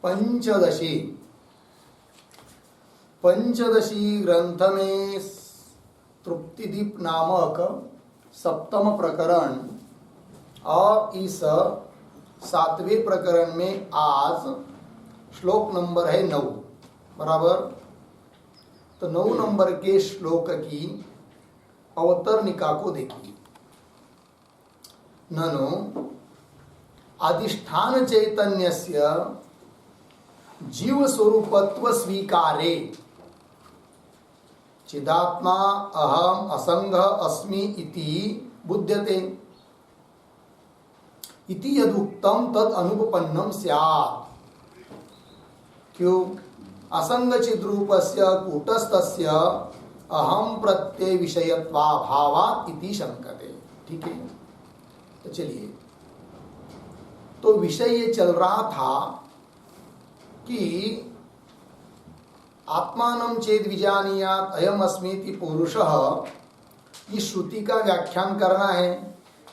पंचदशी ग्रंथ में तृप्तिदीप नामक सप्तम प्रकरण और इस सातवें प्रकरण में आज श्लोक नंबर है 9 बराबर। तो 9 नंबर के श्लोक की अवतरणिका को देखिए। ननु अधिष्ठान चैतन्यस्य जीव स्वरूपत्व स्वीकारे चिदात्मा अहम असंग अस्मि इति बुध्यते इति यदुक्तम तद अनुपपन्नम स्यात्। क्यों? असंग चिद्रूपस्य कूटस्थस्य अहम प्रत्यय विषयत्वाभावात् इति शंकते। ठीक है, तो चलिए, तो विषय ये चल रहा था कि आत्मानं चेद विजानीयात् अयम अस्मीति पुरुषः, इस श्रुति का व्याख्यान करना है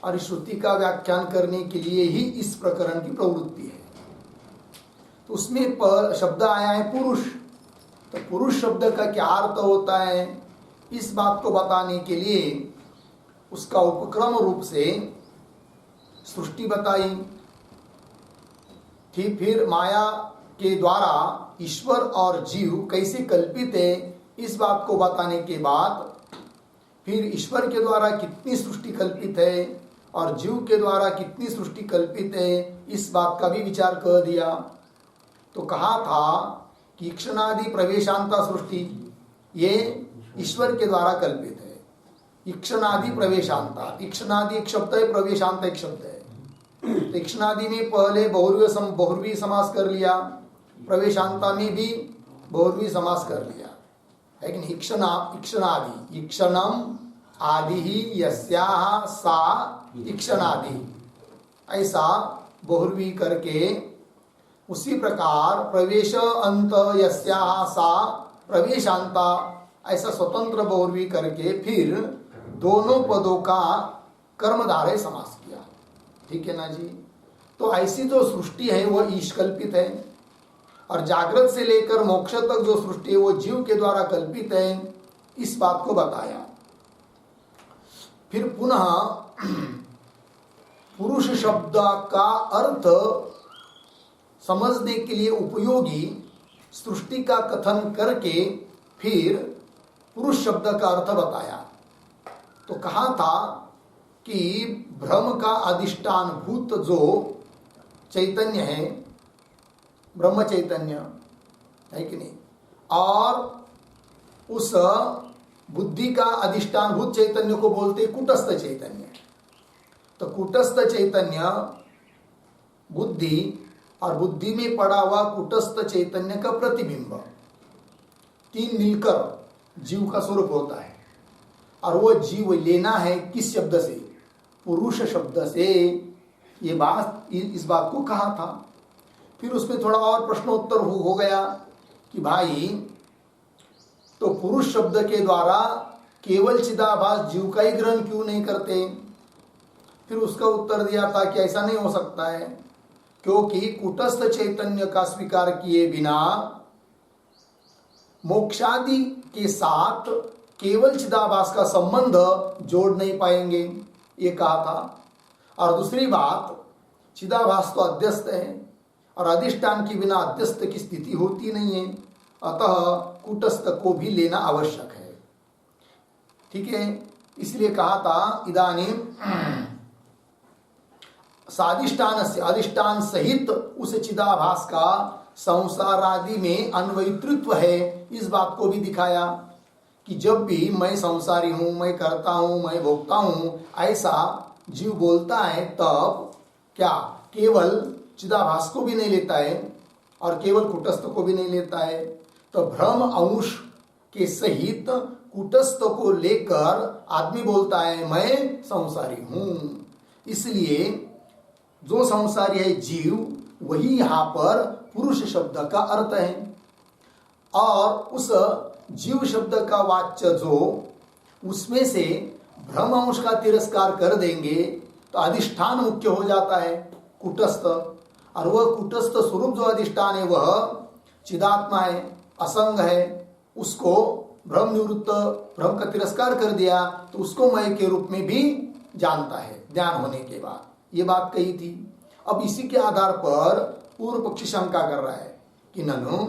और इस श्रुति का व्याख्यान करने के लिए ही इस प्रकरण की प्रवृत्ति है। तो उसमें शब्द आया है पुरुष। तो पुरुष शब्द का क्या अर्थ होता है, इस बात को बताने के लिए उसका उपक्रम रूप से सृष्टि बताई थी। फिर माया के द्वारा ईश्वर और जीव कैसे कल्पित है, इस बात को बताने के बाद फिर ईश्वर के द्वारा कितनी सृष्टि कल्पित है और जीव के द्वारा कितनी सृष्टि कल्पित है, इस बात का भी विचार कर दिया। तो कहा था कि ईक्षणादि प्रवेशांता सृष्टि ये ईश्वर के द्वारा कल्पित है। ईक्षणादि प्रवेशांता, ईक्षणादि एक शब्द है, प्रवेशांत एक शब्द है। ईक्षणादि में पहले बहुर्वी समास कर लिया, प्रवेशांता में भी बहुर्वी समास कर लिया है कि नहीं। ईक्षणादि, ईक्षणम आदि ही यस्याः सा ईक्षणादि, ऐसा बहुर्वी करके उसी प्रकार प्रवेश अंत यस्याः सा प्रवेशांता, ऐसा स्वतंत्र बहुर्वी करके फिर दोनों पदों का कर्मधारय समास किया। ठीक है ना जी। तो ऐसी जो सृष्टि है वो ईश कल्पित है और जागृत से लेकर मोक्ष तक जो सृष्टि है वो जीव के द्वारा कल्पित है, इस बात को बताया। फिर पुनः पुरुष शब्द का अर्थ समझने के लिए उपयोगी सृष्टि का कथन करके फिर पुरुष शब्द का अर्थ बताया। तो कहा था कि ब्रह्म का अधिष्ठान भूत जो चैतन्य है, ब्रह्म चैतन्य है कि नहीं, और उस बुद्धि का अधिष्ठान भूत चैतन्य को बोलते कूटस्थ चैतन्य। तो कूटस्थ चैतन्य बुद्धि और बुद्धि में पड़ा हुआ कूटस्थ चैतन्य का प्रतिबिंब, तीन मिलकर जीव का स्वरूप होता है। और वो जीव लेना है किस शब्द से? पुरुष शब्द से। ये बात, इस बात को कहा था। फिर उसमें थोड़ा और प्रश्नोत्तर हो गया कि भाई तो पुरुष शब्द के द्वारा केवल चिदाभास जीव का ही ग्रहण क्यों नहीं करते? फिर उसका उत्तर दिया था कि ऐसा नहीं हो सकता है, क्योंकि कूटस्थ चैतन्य का स्वीकार किए बिना मोक्षादि के साथ केवल चिदाभास का संबंध जोड़ नहीं पाएंगे, ये कहा था। और दूसरी बात, चिदाभास तो अध्यस्त है और अधिष्ठान के बिना अध्यस्त की स्थिति होती नहीं है, अतः कूटस्थ को भी लेना आवश्यक है। ठीक है, इसलिए कहा था इदानीम साधिष्ठान से, अधिष्ठान सहित उस चिदाभास का संसार आदि में अन्वयित्व है, इस बात को भी दिखाया कि जब भी मैं संसारी हूं, मैं करता हूं, मैं भोगता हूं, ऐसा जीव बोलता है, तब क्या केवल चिदाभास को भी नहीं लेता है और केवल कूटस्थ को भी नहीं लेता है। तो भ्रम अंश के सहित कूटस्थ को लेकर आदमी बोलता है मैं संसारी हूं। इसलिए जो संसारी है जीव, वही यहाँ पर पुरुष शब्द का अर्थ है। और उस जीव शब्द का वाच्य जो, उसमें से भ्रम अंश का तिरस्कार कर देंगे तो अधिष्ठान मुख्य हो जाता है कूटस्थ, और वह कूटस्थ स्वरूप जो अधिष्ठान है वह चिदात्मा है, असंग है, उसको भ्रम निवृत्त, भ्रम का तिरस्कार कर दिया तो उसको मय के रूप में भी जानता है ज्ञान होने के बाद। ये बात कही थी। अब इसी के आधार पर पूर्व पक्षी शंका कर रहा है कि ननु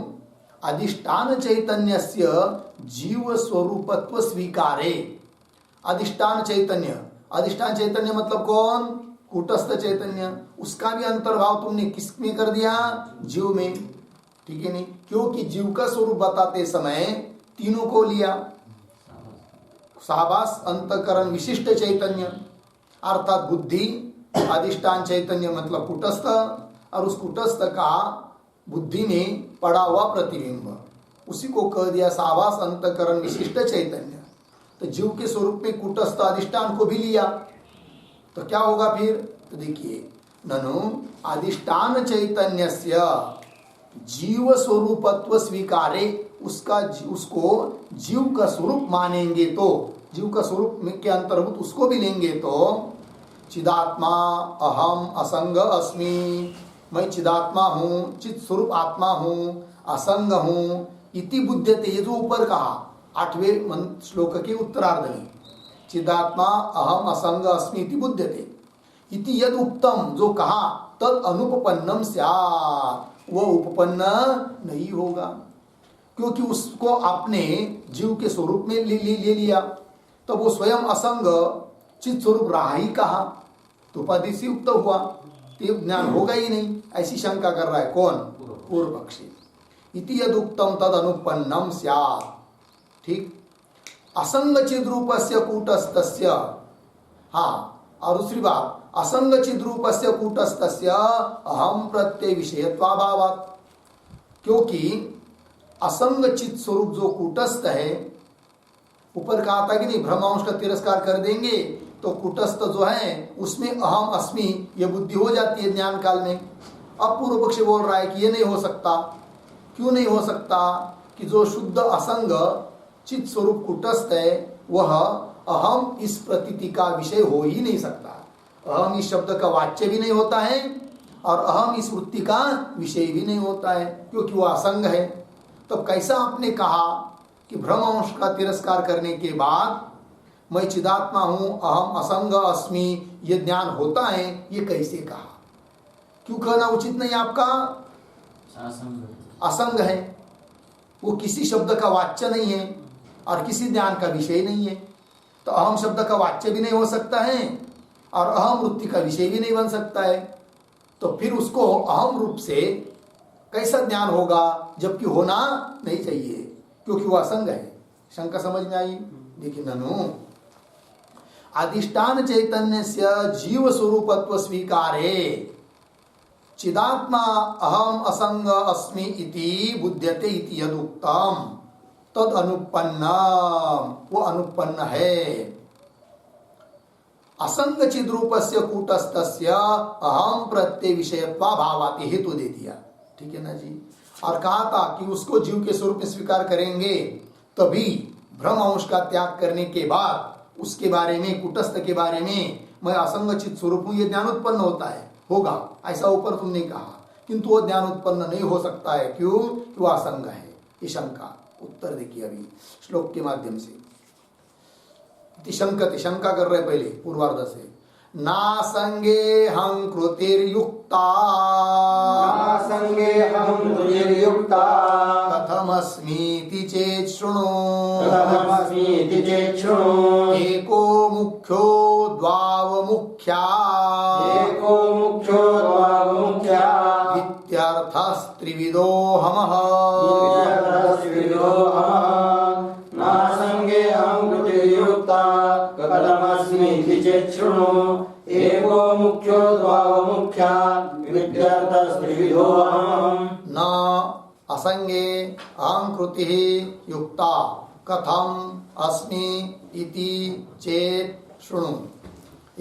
अधिष्ठान चैतन्यस्य जीव स्वरूपत्व स्वीकारे। अधिष्ठान चैतन्य, अधिष्ठान चैतन्य मतलब कौन? कूटस्थ चैतन्य। उसका भी अंतर्भाव तुमने किस में कर दिया? जीव में। ठीक है नहीं, क्योंकि जीव का स्वरूप बताते समय तीनों को लिया, साबास, अंतकरण, विशिष्ट चैतन्य अर्थात बुद्धि, अधिष्ठान चैतन्य मतलब कूटस्थ, और उस कूटस्थ का बुद्धि में पड़ा हुआ प्रतिबिंब, उसी को कह दिया साबास अंतकरण विशिष्ट चैतन्य। तो जीव के स्वरूप में कूटस्थ अधिष्ठान को भी लिया तो क्या होगा फिर? तो देखिए, ननु अधिष्ठान चैतन्यस्य जीव स्वरूपत्व स्वीकारे, उसको जीव का स्वरूप मानेंगे तो, जीव का स्वरूप में के अंतर्भूत उसको भी लेंगे तो चिदात्मा अहम असंग अस्मि, मैं चिदात्मा हूँ, चित स्वरूप आत्मा हूँ, असंग हूँ, इति बुध्यते। ये जो ऊपर कहा 8वें श्लोक के उत्तरार्ध में, चिदात्मा अहम असंग अस्मि इति बुध्यते, इति यद उत्तम जो कहा तद अनुपपन्नम स्यात्, वह उपपन्न नहीं होगा, क्योंकि उसको आपने जीव के स्वरूप में ले लिया, तो वो स्वयं असंग चित स्वरूप रहा ही कहा, तो उपाधि से युक्त हुआ, तो ज्ञान होगा ही नहीं। ऐसी शंका कर रहा है कौन? पूर्व पक्षी। इति यद उत्तम तद अनुपन्नम स्यात्। ठीक, असंग चिद रूपस्य कूटस्थस्य, हाँ, और दूसरी बात, असंग चिद रूपस्य कूटस्थस्य अहम प्रत्यय विषयत्वाभावात्, क्योंकि असंग चित स्वरूप जो कूटस्थ है, ऊपर कहा था कि नहीं भ्रमांश का तिरस्कार कर देंगे तो कूटस्थ जो है उसमें अहम अस्मि यह बुद्धि हो जाती है ज्ञान काल में। अब पूर्व पक्ष बोल रहा है कि ये नहीं हो सकता। क्यों नहीं हो सकता? कि जो शुद्ध असंग चित स्वरूप कूटस्थ है वह अहम इस प्रतीति का विषय हो ही नहीं सकता, अहम इस शब्द का वाच्य भी नहीं होता है और अहम इस वृत्ति का विषय भी नहीं होता है, क्योंकि वह असंग है। तो कैसा आपने कहा कि भ्रम अंश का तिरस्कार करने के बाद मैं चिदात्मा हूं, अहम असंग अस्मि, ये ज्ञान होता है, ये कैसे कहा? क्यों कहना उचित नहीं आपका? असंग है, वो किसी शब्द का वाच्य नहीं है और किसी ज्ञान का विषय नहीं है, तो अहम शब्द का वाच्य भी नहीं हो सकता है और अहम वृत्ति का विषय भी नहीं बन सकता है, तो फिर उसको अहम रूप से कैसा ज्ञान होगा, जबकि होना नहीं चाहिए, क्योंकि वह असंग है। शंका समझ में आई? देखिए, ननु अधिष्ठान चैतन्य से जीव स्वरूपत्व स्वीकारे चिदात्मा अहम असंग अस्मि इति बुध्यते इति यदुक्तम तद अनुपन्न, वो अनुपन्न है। असंग चिद रूपस्य कूटस्थस्य अहम प्रत्यय विषयत्वा भावाति हेतु दे दिया। ठीक है ना जी? और कहा था कि उसको जीव के स्वरूप में स्वीकार करेंगे तभी भ्रम अंश का त्याग करने के बाद उसके बारे में, कूटस्थ के बारे में मैं असंग चित स्वरूप हूं, ये ज्ञान उत्पन्न होता है, होगा, ऐसा ऊपर तुमने कहा, किंतु वो ज्ञान उत्पन्न नहीं हो सकता है। क्यों? कि वह असंग है। ये शंका उत्तर देखिए अभी श्लोक के माध्यम से। शंकति, शंका कर रहे पहले पूर्वार्ध से, नासंगे हम कृतिर्युक्ता, नासंगे हम कृतिर्युक्ता, कथमस्मीति चेत् शृणु, कथमस्मीति चेत् शृणु, एको मुख्यो द्वावमुख्या, एको मुख्यो द्वावमुख्या, इत्यर्थस्त्रिविधो हमः, इत्यर्थस्त्रिविधो हमः। नासंगे हम कृतिर्युक्ता, कथमस्मीति चेत् शृणु, एको मुख्यो द्वावमुख्या, इत्यर्थस्त्रिविधो हमः। न असंगे अहं कृतिः युक्ता कथम अस्मि इति चेत् शृणु,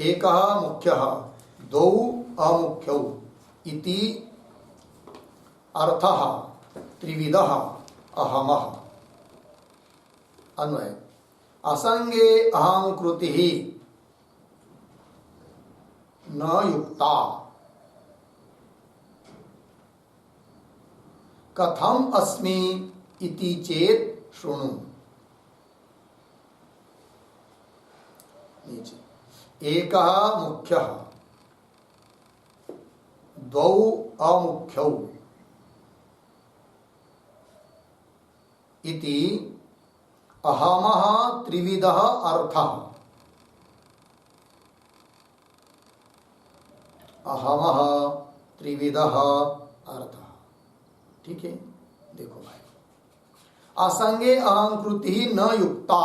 एकः मुख्यः द्वौ अमुख्यौ इति अर्थः त्रिविधः अहमः। अन्वय, असंगे अहं कृतिः न युक्ता, कथम अस्मि इति चेत शृणु। नीचे एकः मुख्यः द्वौ अमुख्यौ इति अहमः त्रिविधः अर्थः। अहमः त्रिविधः अर्थः। ठीक है, देखो भाई, असंगे अहंकृति न युक्ता।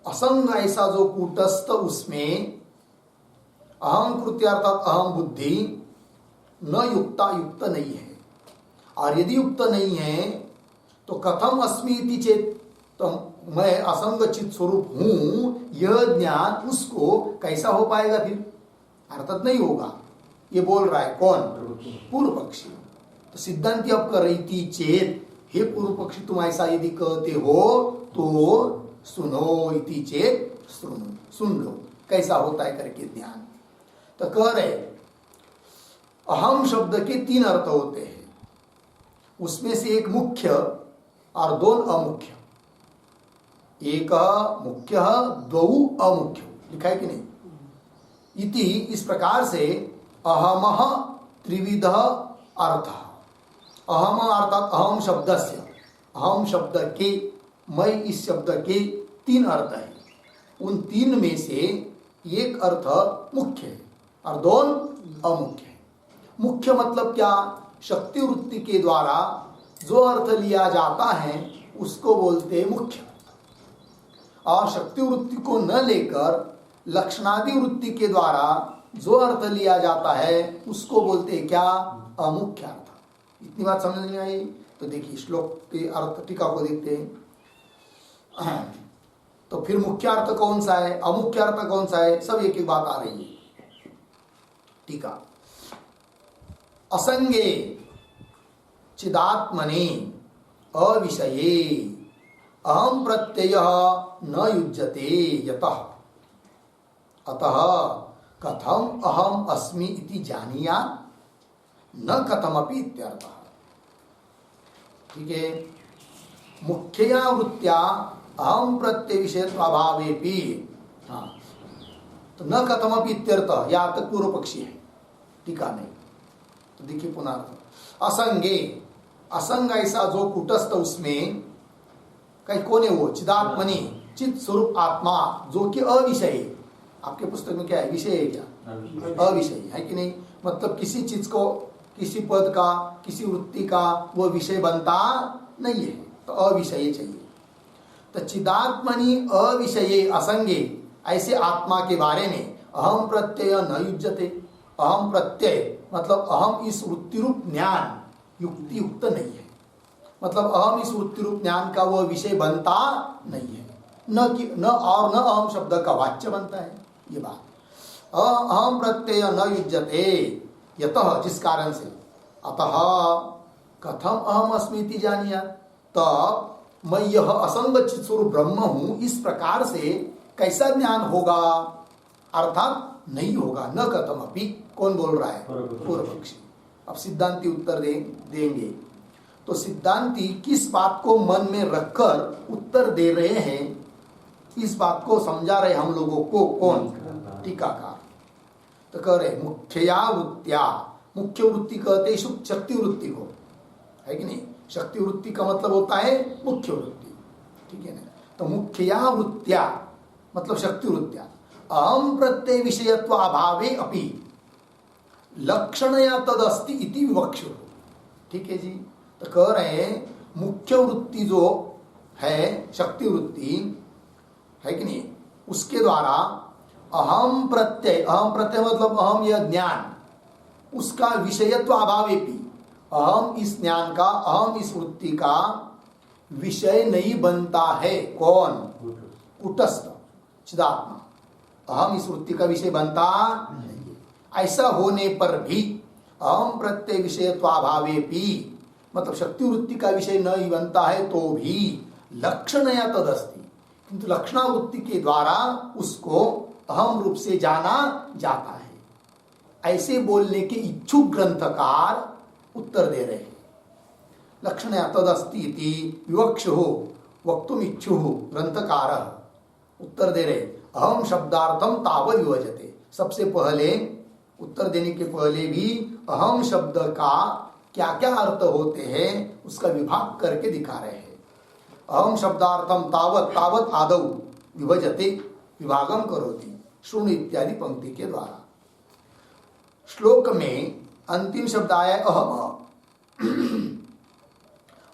असंग ऐसा जो कूटस्थ, उसमें अहंकृति अर्थात अहम बुद्धि न युक्ता, युक्त नहीं है। और यदि युक्त नहीं है तो कथम अस्मि इति चेत, तो मैं असंग चित स्वरूप हूं, यह ज्ञान उसको कैसा हो पाएगा? फिर अर्थात नहीं होगा। ये बोल रहा है कौन? पूर्व पक्षी। तो सिद्धांति अब कर रही थी चेत, हे पूर्व पक्षी तुम ऐसा यदि कहते हो तो सुनो, इति चेत सुनो, सुन लो कैसा होता है करके ज्ञान। तो कह रहे अहम शब्द के 3 अर्थ होते हैं, उसमें से एक मुख्य और 2 अमुख्य। एक मुख्य द्वौ अमुख्य, लिखा है कि नहीं? इति, इस प्रकार से अहमः त्रिविध अर्थ। अहम अर्थात अहम शब्दस्य, अहम शब्द के, मैं इस शब्द के 3 अर्थ है। उन 3 में से एक अर्थ मुख्य है और 2 अमुख्य है। मुख्य मतलब क्या? शक्ति वृत्ति के द्वारा जो अर्थ लिया जाता है उसको बोलते हैं मुख्य, और शक्ति वृत्ति को न लेकर लक्षणादि वृत्ति के द्वारा जो अर्थ लिया जाता है उसको बोलते हैं क्या? अमुख्य अर्थ। इतनी बात समझ नहीं आई? तो देखिए श्लोक के अर्थ टीका को देखते हैं। तो फिर मुख्य अर्थ कौन सा है, अमुख्य अर्थ कौन सा है, सब एक एक बात आ रही है। टीका, असंगे चिदात्मने अविषये अहम प्रत्यय न युज्यते यतः अतः कथम अहम अस्मि इति जानीया न कथमपि इत्यर्थः। ठीक है, मुख्यया वृत्त्या अहम प्रत्यय विषयत्वाभावेपि, हाँ, तो न कथमपि इत्यर्थः, या तक पूर्व पक्षी है, टीका नहीं। तो देखिए पुनः असंगे, असंग ऐसा जो कुटस्थ, उसमें कहीं कौन है वो? चिदात्मनि, चित स्वरूप आत्मा, जो कि अविषय। आपके पुस्तक में क्या है? विषय है क्या? अविषय है कि नहीं? मतलब किसी चीज को, किसी पद का, किसी वृत्ति का वो विषय बनता नहीं है, तो अविषय चाहिए। तो चिदात्मनि अविषये असंगे, ऐसे आत्मा के बारे में अहम प्रत्यय न युज्यते। अहम प्रत्यय मतलब अहम इस वृत्ति रूप ज्ञान युक्ति युक्त नहीं है, मतलब अहम इस वृत्ति रूप ज्ञान का वह विषय बनता नहीं है, न और न अहम शब्द का वाच्य बनता है। ये बात अहम प्रत्यय न युज्यते यतः, जिस कारण से, अतः कथम अहम अस्मि इति जानिया, तब मैं यह असंग चित स्वरूप ब्रह्म हूं, इस प्रकार से कैसा ज्ञान होगा? अर्थात नहीं होगा। न कथमपि, कौन बोल रहा है? पूर्व पक्षी। अब सिद्धांती उत्तर देंगे। तो सिद्धांती किस बात को मन में रखकर उत्तर दे रहे हैं, इस बात को समझा रहे हम लोगों को। कौन? टीकाकार। तो कह रहे मुख्यया वृत्त्या, मुख्य वृत्ति कहते शक्ति वृत्ति को, है कि नहीं? शक्ति वृत्ति का मतलब होता है मुख्य वृत्ति, ठीक है ना? तो मुख्यया वृत्त्या मतलब शक्ति वृत्त्या अहम प्रत्यय विषयत्व अभावे अपि लक्षणया तदस्ति इति विवक्षु। ठीक है जी। तो कह रहे हैं मुख्य वृत्ति जो है शक्ति वृत्ति, है कि नहीं, उसके द्वारा अहम प्रत्यय मतलब अहम यह ज्ञान, उसका विषयत्व अभावेपि, अहम इस ज्ञान का, अहम इस वृत्ति का विषय नहीं बनता है। कौन? कुटस्थ चिदात्मा, अहम इस वृत्ति का विषय बनता नहीं। ऐसा होने पर भी अहम प्रत्यय विषयत्वाभावेपि, मतलब शक्ति वृत्ति का विषय नहीं बनता है तो भी लक्षणया तदस्ति, किंतु लक्षणा वृत्ति के द्वारा उसको अहम रूप से जाना जाता है। ऐसे बोलने के इच्छुक ग्रंथकार उत्तर दे रहे हैं। लक्षण तदस्ति इति विवक्षुः वक्तुम इच्छुः ग्रंथकारः उत्तर दे रहे, अहम शब्दार्थम तावद विभजते। सबसे पहले उत्तर देने के पहले भी अहम शब्द का क्या क्या अर्थ होते हैं उसका विभाग करके दिखा रहे हैं। अहम शब्दार्थम तावत तावत आदौ विभजते विभागम करोति शृणु इत्यादि पंक्ति के द्वारा। श्लोक में अंतिम शब्द आया अहम।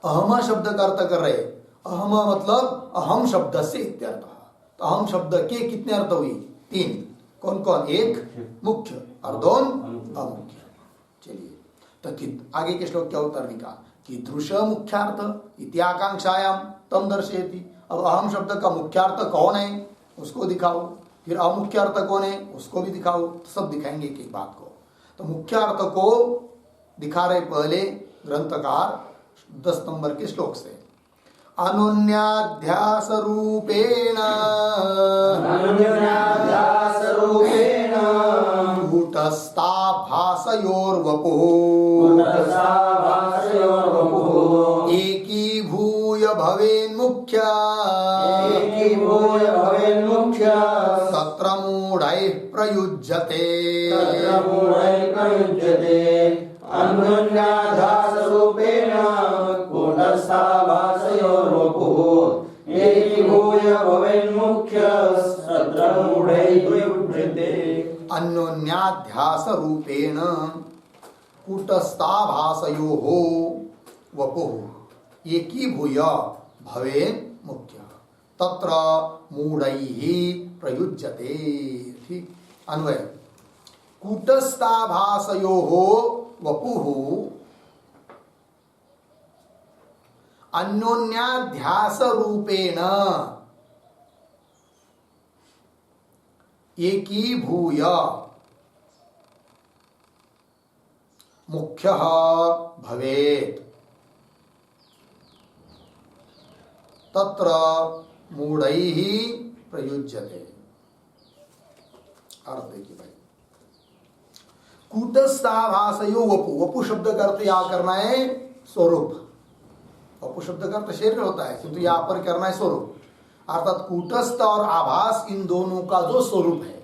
अहम शब्द का अर्थ कर रहे, अहम मतलब अहम शब्द से इत्यर्थ। तो अहम शब्द के कितने अर्थ हुई? 3। कौन कौन? एक मुख्य और 2 अमुख्य। चलिए तो आगे के श्लोक क्या उत्तर निकाल कीदृश मुख्यार्थ इति आकांक्षायाम तम दर्शयति। अब अहम शब्द का मुख्यार्थ कौन है उसको दिखाओ, फिर अमुख्यार्थ कौन है उसको भी दिखाओ। तो सब दिखाएंगे एक बात को। तो मुख्यार्थ को दिखा रहे पहले ग्रंथकार 10 नंबर के श्लोक से। अनुन्याध्यास रूपेण कूटस्था भासयोर्वपुः एकीभूय भवेन्मुख्य तत्र मूढैः प्रयुज्यते। अन्योन्याध्यासरूपेण कूटस्था भासयोर्वपुः एकीभूय भवेन्मुख्यः तत्र मूढैः प्रयुज्यते। अन्योन्याध्यास रूपेण कूटस्था भासयोः वपुः एकीभूय भवेन् मुख्य तत्र मूढैः प्रयुज्यते। ठीक अन्वय कूटस्था भासयोः वपुः अन्योन्याध्यास रूपेण एकीभूय मुख्यः भवेत् तत्र मूढैः प्रयुज्यते। अर्थ देखिए भाई, कूटस्था भासयो वपु। वपु शब्द का अर्थ यहां करना है स्वरूप। वपु शब्द का अर्थ शरीर होता है किंतु यहां पर करना है स्वरूप। अर्थात कूटस्थ और आभास इन दोनों का जो स्वरूप है,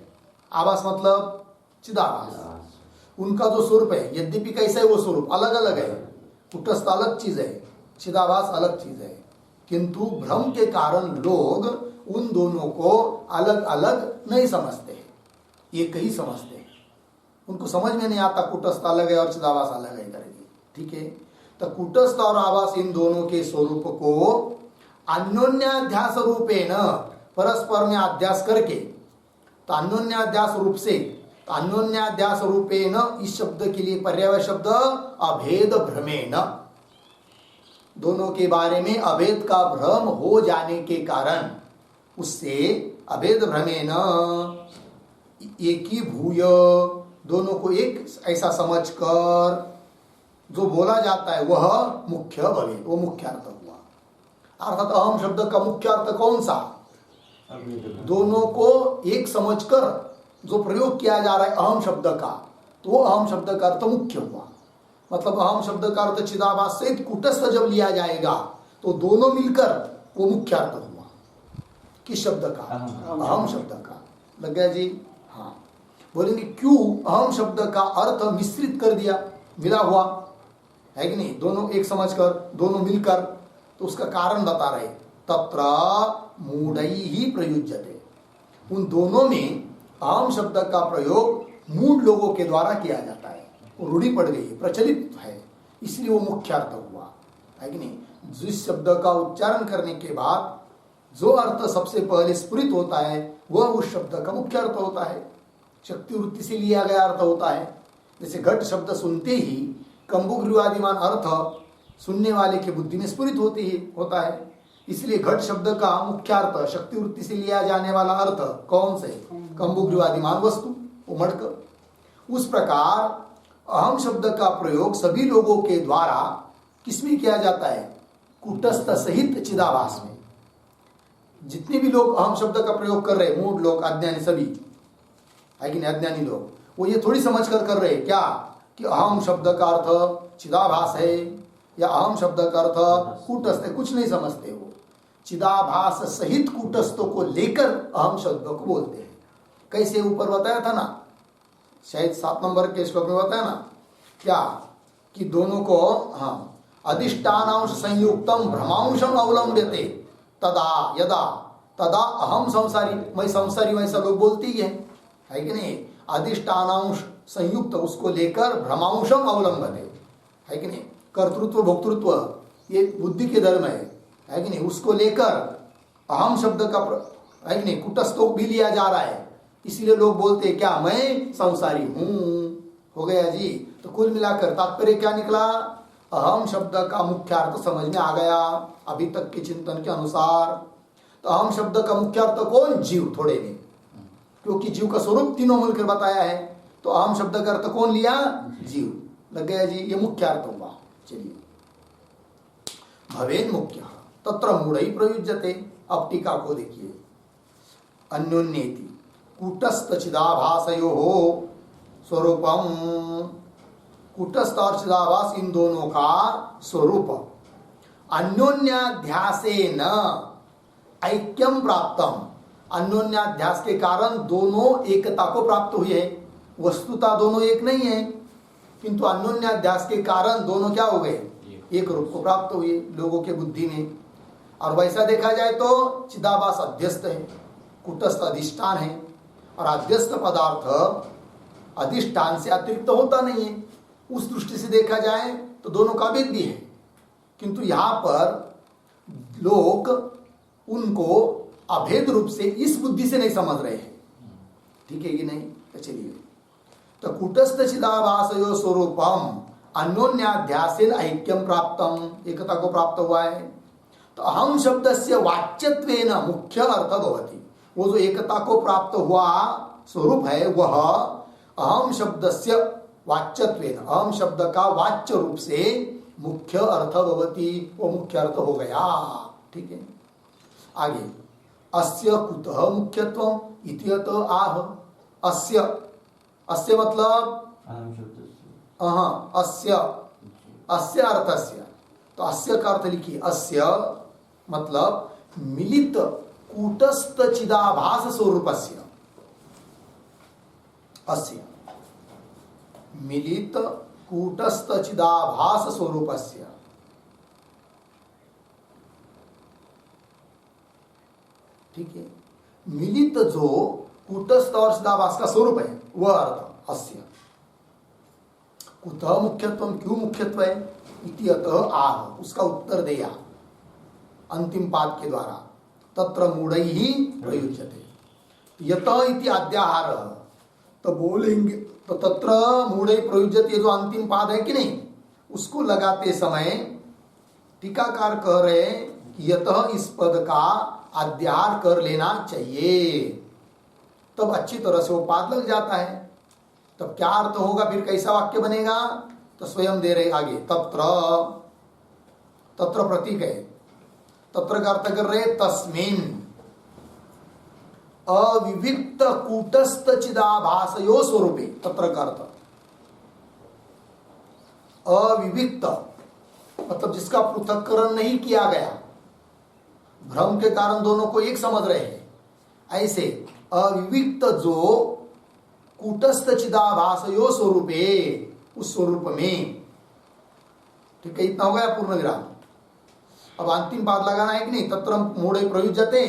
आभास मतलब चिदाभास, उनका जो स्वरूप है यद्यपि कैसा है वो स्वरूप अलग अलग है। कूटस्थ अलग चीज है, चिदाभास अलग चीज है, किंतु भ्रम के कारण लोग उन दोनों को अलग अलग नहीं समझते हैं, एक ही समझते हैं। उनको समझ में नहीं आता कूटस्थ अलग है और चिदाभास अलग है करके। ठीक है, तो कूटस्थ और आभास इन दोनों के स्वरूप को अन्योन्याध्यास रूपेण परस्पर में अध्यास करके, तो अन्योन्याध्यास रूप से, तो अन्योन्याध्यास रूपेण इस शब्द के लिए पर्याय शब्द अभेद भ्रमेण, दोनों के बारे में अभेद का भ्रम हो जाने के कारण उससे अभेद भ्रमेण एकीभूय, दोनों को एक ऐसा समझकर जो बोला जाता है वह मुख्य भवे, वो मुख्य अर्थ हुआ। अर्थात अहम शब्द का मुख्य अर्थ कौन सा? दोनों को एक समझकर जो प्रयोग किया जा रहा है अहम शब्द का, तो वो अहम शब्द का अर्थ मुख्य हुआ। मतलब अहम शब्द का अर्थ चिदाभास सहित कूटस्थ जब लिया जाएगा तो दोनों मिलकर वो मुख्य अर्थ हुआ। किस शब्द का? अहम शब्द का। लग गया जी? हाँ, बोलेंगे क्यों अहम शब्द का अर्थ मिश्रित कर दिया, मिला हुआ है कि नहीं, दोनों एक समझकर, दोनों मिलकर, तो उसका कारण बता रहे। तत्र मूढ़ैः प्रयुज्यते, उन दोनों में अहम शब्द का प्रयोग मूढ़ लोगों के द्वारा किया जाता है, वो रूढ़ी पड़ गई है, प्रचलित है, इसलिए वो मुख्य अर्थ हुआ है कि नहीं। जिस शब्द का उच्चारण करने के बाद जो अर्थ सबसे पहले स्फुरित होता है वह उस शब्द का मुख्य अर्थ होता है, शक्ति वृत्ति से लिया गया अर्थ होता है। जैसे घट शब्द सुनते ही कंबुग्रीवादिमान अर्थ सुनने वाले की बुद्धि में स्फुरित होता है, इसलिए घट शब्द का मुख्यार्थ शक्ति वृत्ति से लिया जाने वाला अर्थ कौन से? कंबुग्रीवादिमान वस्तु, वो मड़क। उस प्रकार अहम शब्द का प्रयोग सभी लोगों के द्वारा किसमें किया जाता है? कूटस्थ सहित चिदाभास में। जितने भी लोग अहम शब्द का प्रयोग कर रहे हैं, मूढ़ लोग, अज्ञानी, सभी है कि नहीं, अज्ञानी लोग, वो ये थोड़ी समझ कर रहे क्या कि अहम शब्द का अर्थ चिदाभास है या अहम शब्द का अर्थ कूटस्थ है, कुछ नहीं समझते वो। चिदाभास सहित कूटस्थों को लेकर अहम शब्द को बोलते हैं। कैसे ऊपर बताया था ना, शायद 7 नंबर के श्लोक में बताया ना क्या कि दोनों को अधिष्ठानांश संयुक्तम भ्रमांशम अवलंब्यते तदा यदा तदा अहम संसारी, मैं संसारी वैसा लोग बोलती है कि नहीं। अधिष्ठानांश संयुक्त उसको लेकर भ्रमांशम अवलंबते है कि नहीं। कर्तृत्व भोक्तृत्व ये बुद्धि के धर्म है कि नहीं, उसको लेकर अहम शब्द का है कि नहीं कुटस्थों भी लिया जा रहा है। इसीलिए लोग बोलते हैं क्या मैं संसारी हूं, हो गया जी। तो कुल मिलाकर तात्पर्य क्या निकला, अहम शब्द का मुख्य अर्थ समझ में आ गया अभी तक के चिंतन के अनुसार। तो अहम शब्द का मुख्य अर्थ कौन, जीव, थोड़े ने, क्योंकि जीव का स्वरूप तीनों मिलकर बताया है। तो अहम शब्द का अर्थ कौन लिया, जीव, लग गया जी, ये मुख्य अर्थ होगा। चलिए, भवेन मुख्य तत्र मूढ़ई प्रयुज्यते। अब टीका को देखिए, अन्योन्येति कूटस्थ चिदाभासयो हो स्वरूपम। कूटस्थ और चिदाभास इन दोनों का स्वरूप अन्योन्याध्यासेन ऐक्यम प्राप्तम। अन्योन्याध्यास के कारण दोनों एकता को प्राप्त हुए है। वस्तुता दोनों एक नहीं है, किंतु अन्योन्याध्यास के कारण दोनों क्या हो गए, एक रूप को प्राप्त हुए लोगों के बुद्धि में। और वैसा देखा जाए तो चिदाभास अध्यस्त है, कूटस्थ अधिष्ठान है, और अध्यस्त पदार्थ अधिष्ठान से अतिरिक्त होता नहीं है। उस दृष्टि से देखा जाए तो दोनों का भेद भी है, किंतु यहाँ पर लोग उनको अभेद रूप से इस बुद्धि से नहीं समझ रहे हैं। ठीक है कि नहीं। तो चलिए, तो कूटस्थ चिदाभासयो स्वरूपम अन्योन्याध्यासेन ऐक्यम प्राप्तम, एकता को प्राप्त हुआ है। तो अहम शब्द से वाच्यत्वेन मुख्य अर्थ भवति। वो जो एकता को प्राप्त हुआ स्वरूप है वह अहम शब्द से वाच्यत्वेन, अहम शब्द का वाच्य रूप से मुख्य अर्थ भवति, वो मुख्य अर्थ हो गया। ठीक है, आगे अस्य कुतः मुख्यत्वम इत्यत आह। अस्य, अस्य मतलब अस्य, अस्य अर्थस्य। तो अस्य का अर्थ लिखिए, अस्य मतलब मिलित कूटस्थ चिदाभास स्वरूपस्य। अस्य मिलित कूटस्थ चिदाभास स्वरूपस्य। ठीक है, मिलित जो कूटस्थ और चिदाभास का स्वरूप है वह अर्थ अस्य। कुतः मुख्यत्व, क्यों मुख्यत्व है, इत्यत आह, उसका उत्तर दिया अंतिम पाद के द्वारा। तत्र मूढ़ैहि प्रयुज्यते यत इति अध्याहार। तो बोलेंगे तो तत्र मूढ़ै प्रयुज्यते, जो अंतिम पाद है कि नहीं, उसको लगाते समय टीकाकार कह रहे कि यतः इस पद का अध्याहार कर लेना चाहिए, तब अच्छी तरह से वो पाद लग जाता है। तब क्या अर्थ होगा, फिर कैसा वाक्य बनेगा, तो स्वयं दे रहे आगे। तत्र, तत्र प्रतीक है, तत्र का अर्थ कर रहे तस्मिन् अविविक्त कूटस्थ चिदाभासयो स्वरूपे। तत्र का अर्थ अविविक्त मतलब जिसका पृथक्करण नहीं किया गया, भ्रम के कारण दोनों को एक समझ रहे हैं, ऐसे अविविक्त जो कूटस्थ चिदाभासयो स्वरूपे, उस स्वरूप में। ठीक है, इतना हो गया पूर्ण विराम। अब अंतिम पाद लगाना है कि नहीं, तत्र मूढ़ै प्रयुज्यते।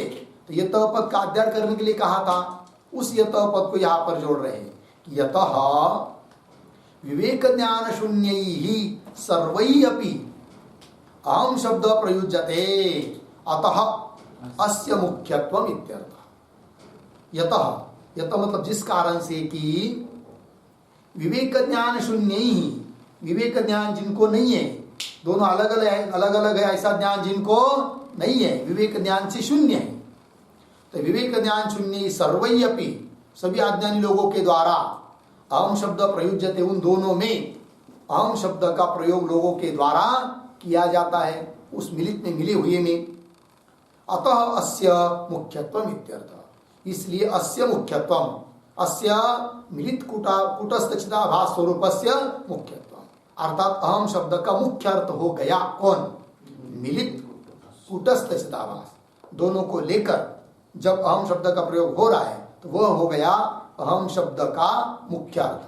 तो यतः पद का अध्ययन करने के लिए कहा था, उस यतः पद को यहां पर जोड़ रहे हैं कि यतः विवेक ज्ञान शून्यैहि सर्वैः अपि अहम शब्द प्रयुज्यते अतः अस्य मुख्यत्वम इत्यर्थ। यतः, यतः मतलब जिस कारण से कि विवेक ज्ञान शून्य ही, विवेक ज्ञान जिनको नहीं है, दोनों अलग अलग है, ऐसा ज्ञान जिनको नहीं है, विवेक ज्ञान से शून्य है। तो विवेक ज्ञान शून्य सर्वैयपि, सभी अज्ञानी लोगों के द्वारा अहम शब्द प्रयुज्यते, उन दोनों में अहम शब्द का प्रयोग लोगों के द्वारा किया जाता है, उस मिलित में, मिले हुए में। अतः अस्य मुख्यत्वम इत्यर्थ, इसलिए अस्य मुख्यत्वम, अस्य मिलित कूटस्थ चिदाभास स्वरूपस्य मुख्यत्व, अर्थात अहम शब्द का मुख्य अर्थ हो गया कौन? मिलित कूटस्थ चिदाभास, दोनों को लेकर जब अहम शब्द का प्रयोग हो रहा है तो वह हो गया अहम शब्द का मुख्य अर्थ,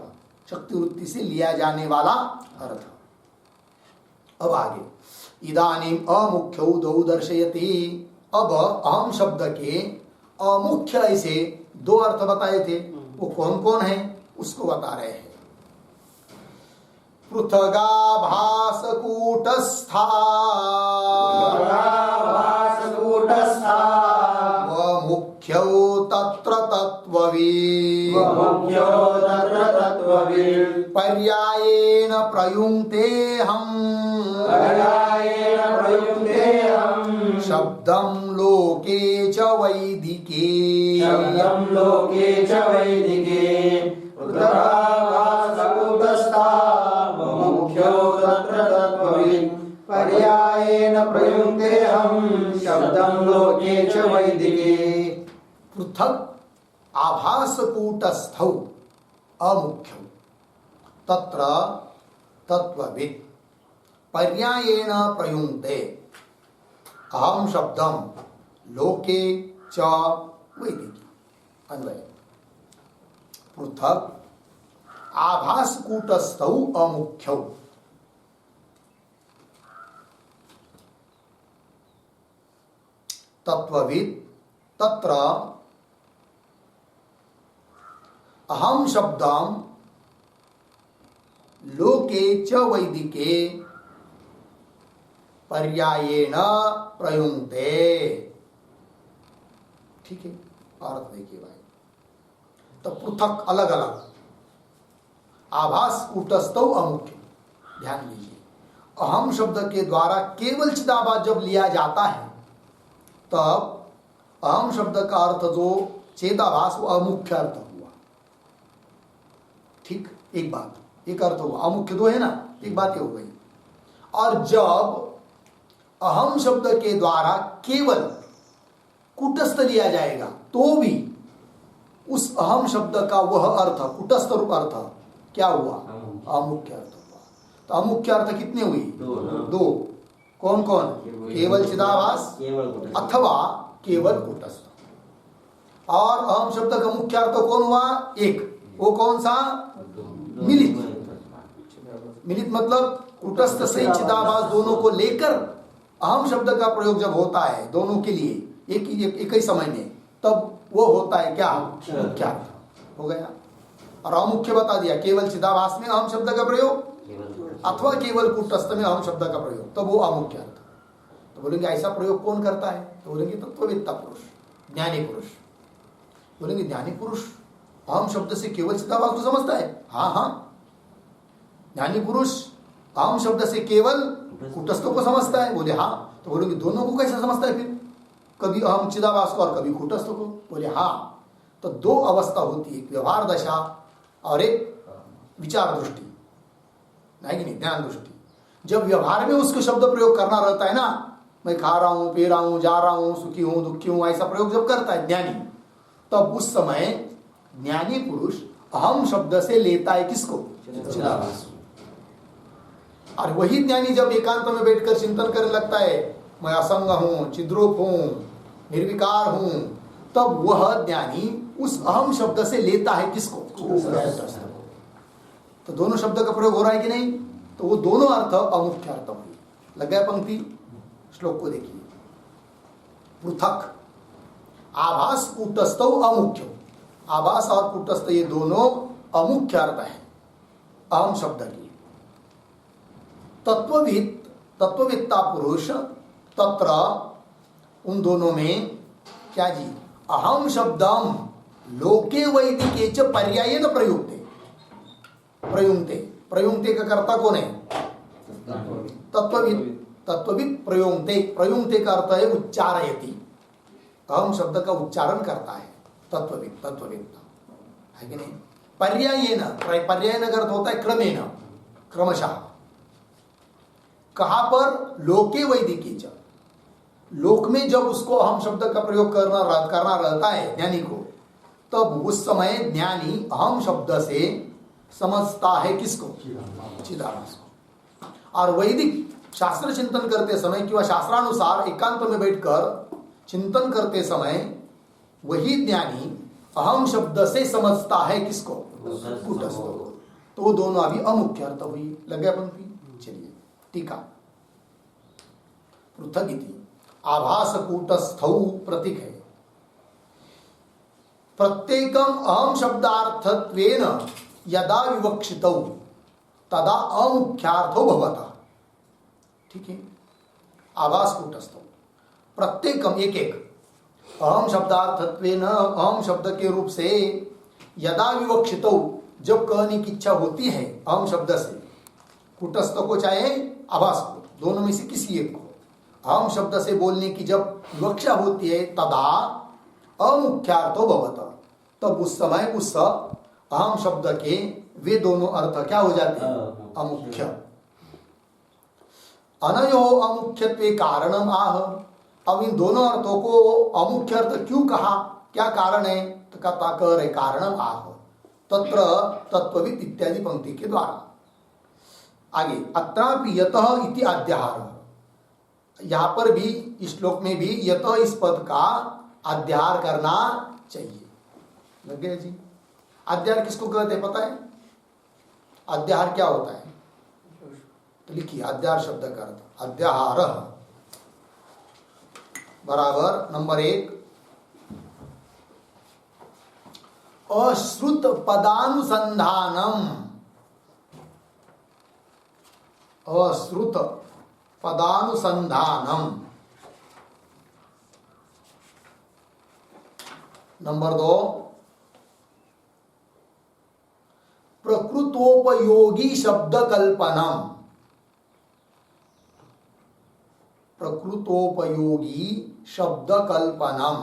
शक्ति वृत्ति से लिया जाने वाला अर्थ। अब आगे इदानीम अमुख्यौ द्वौ दर्शयति, अब अहम शब्द के अमुख्य ऐसे दो अर्थ बताए थे, वो कौन कौन है उसको बता रहे हैं। पृथगाभास कूटस्था मुख्यौ तत्र तत्त्ववित् पर्यायेन प्रयुङ्क्तेऽहम् शब्दं लोके च वैदिके पर्यायेन प्रयुङ्क्तेऽहं शब्दं लोके च वैदिके। पृथक आभास कूटस्थौ अमुख्यौ तत्र तत्त्ववित् पर्यायेण प्रयुङ्क्ते अहम शब्दम लोके च वैदिके। अन्वय पृथक आभास कूटस्थौ अमुख्यौ तत्त्ववित् तत्र अहम शब्दम लोके च वैदिके पर्यायेण प्रयुङ्क्ते। ठीक है, अर्थ देखिए भाई, तो पृथक अलग अलग, आभास कूटस्थौ अमुख्य। ध्यान दीजिए, अहम शब्द के द्वारा केवल चिदाभास जब लिया जाता है तब अहम शब्द का अर्थ जो चेदाभास वो अमुख्य अर्थ हुआ। ठीक, एक बात, एक अर्थ हुआ, अमुख्य दो है ना, एक बात ये हो गई। और जब अहम शब्द के द्वारा केवल कूटस्थ लिया जाएगा तो भी उस अहम शब्द का वह अर्थ कूटस्थ रूप अर्थ क्या हुआ? अमुख्य अर्थ हुआ। तो अमुख्य अर्थ कितने हुई? दो। कौन कौन? केवल चिदाभास अथवा केवल कूटस्थ। और अहम शब्द का मुख्य अर्थ कौन हुआ? एक। वो कौन सा? मिलित। मिलित मतलब कूटस्थ से चिदाभास दोनों को लेकर अहम शब्द का प्रयोग जब होता है दोनों के लिए एक ही समय में, तब वो होता है क्या? मुख्य अर्थ हो गया। और अमुख्य बता दिया, केवल चिदाभास में अहम शब्द का प्रयोग अथवा केवल कूटस्थ में अहम शब्द का प्रयोग, तब वो अमुख्य अर्थ। तो बोलेंगे ऐसा प्रयोग कौन करता है? तो बोलेंगे तत्ववेत्ता पुरुष, ज्ञानी पुरुष। बोलेंगे ज्ञानी पुरुष अहम शब्द से केवल चिदाभास को समझता है? हाँ हाँ, ज्ञानी पुरुष अहम शब्द से केवल कूटस्थ को समझता है। बोले हाँ। तो बोलेंगे दोनों को कैसे समझता है फिर? कभी अहम चिदाभास को और कभी कूटस्थ को। बोले हाँ। तो दो अवस्था होती है, एक व्यवहार दशा और एक विचार दृष्टि, नहीं कि नहीं, ध्यान दृष्टि। जब व्यवहार में उसको शब्द प्रयोग करना रहता है ना, मैं खा रहा हूं, पी रहा हूं, जा रहा हूं, सुखी हूं, दुखी हूं, ऐसा प्रयोग जब करता है ज्ञानी, तब उस समय ज्ञानी पुरुष अहम शब्द से लेता है किसको? चिदाभास। और वही ज्ञानी जब एकांत में बैठकर चिंतन करने लगता है, मैं असंग हूं, चिद्रूप हूं, निर्विकार हूं, तब वह ज्ञानी उस अहम शब्द से लेता है किसको? तो दोनों शब्द का प्रयोग हो रहा है कि नहीं? तो वो दोनों अर्थ अमुख्य अर्थ हुई। लग गया पंक्ति? श्लोक को देखिए, पृथक आभास कूटस्थौ अमुख्य। आभास और कूटस्थ ये दोनों अमुख्य अर्थ है अहम शब्द की। तत्ववेत्ता पुरुष तत्र उन दोनों में क्या जी? अहम शब्दम लोके वैदिके च पर्यायेन प्रयुक्ते। प्रयुक्ते, प्रयुक्ते का कर्ता कौन है? तत्वविद। तत्वविद प्रयुक्ते, प्रयुक्ते का अर्थ है उच्चारयति, अहम शब्द का उच्चारण करता है तत्वविद, तत्ववेत्ता है कि नहीं? पर्यायेन, पर्यायेन का अर्थ होता है क्रमेण, क्रमशः। कहां पर? लोके वैदिके च, लोक में जब उसको अहम शब्द का प्रयोग करना रहता है ज्ञानी को, तब उस समय ज्ञानी अहम शब्द से समझता है किसको? चिदाभास को। और वैदिक शास्त्र चिंतन करते समय किंवा शास्त्रानुसार एकांत में बैठकर चिंतन करते समय वही ज्ञानी अहम शब्द से समझता है किसको? कूटस्थ को। तो वो दोनों अभी अमुख्य अर्थ हुई। लग गया पंक्ति? चलिए टीका। पृथक इति आभास कूटस्थौ प्रतीक है। प्रत्येकम अहम शब्दार्थत्वेन यदा विवक्षितौ तदा अमुख्यार्थो भवता। ठीक है, आभास कूटस्थौ प्रत्येकम एक एक अहम शब्दार्थत्वेन अहम शब्द के रूप से यदा विवक्षितौ जब कहने की इच्छा होती है अहम शब्द से, कूटस्थ को चाहे आभास को, दोनों में से किसी एक को अहम शब्द से बोलने की जब विवक्षा होती है तदा अमुख्यार्थो भवता, तब उस समय उस अहम शब्द के वे दोनों अर्थ क्या हो जाते हैं? अमुख्य। अनयो अमुख्यत्वे कारणम आह। अब इन दोनों अर्थों को अमुख्य अर्थ क्यों कहा? क्या कारण है? तो कथा कह रहे कारणम आह तत्र तत्वविद इत्यादि पंक्ति के द्वारा। आगे अत्रापि यतः इति अध्याहार, यहां पर भी इस श्लोक में भी यतः इस पद का अध्याहार करना चाहिए। लग गया जी? अध्याहार किसको कहते हैं पता है? अध्याहार क्या होता है? तो लिखिए अध्याहार शब्द का अर्थ। अध्याहार बराबर नंबर 1 अश्रुत पदानुसंधानम। अश्रुत पदानुसंधानम। नंबर 2 प्रकृतोपयोगी शब्द कल्पनम। प्रकृतोपयोगी शब्द कल्पनम।